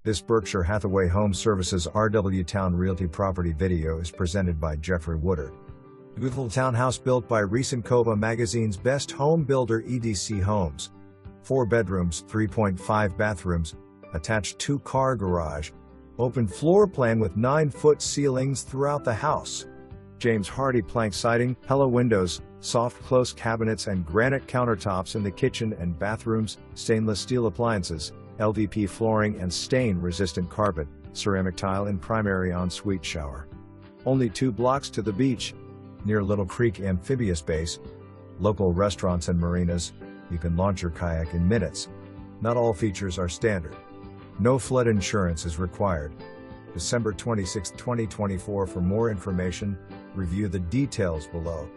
This Berkshire Hathaway Home Services RW Towne Realty property video is presented by Jeffrey Woodard. Beautiful townhouse built by recent COVA magazine's best home builder EDC Homes. 4 bedrooms, 3.5 bathrooms, attached 2-car garage, open floor plan with 9-foot ceilings throughout the house. James Hardie Plank siding, Pella Windows, soft close cabinets and granite countertops in the kitchen and bathrooms, stainless steel appliances, LVP flooring and stain-resistant carpet, ceramic tile in primary ensuite shower. Only 2 blocks to the beach, near Little Creek Amphibious Base. Local restaurants and marinas, you can launch your kayak in minutes. Not all features are standard. No flood insurance is required. December 26, 2024. For more information, review the details below.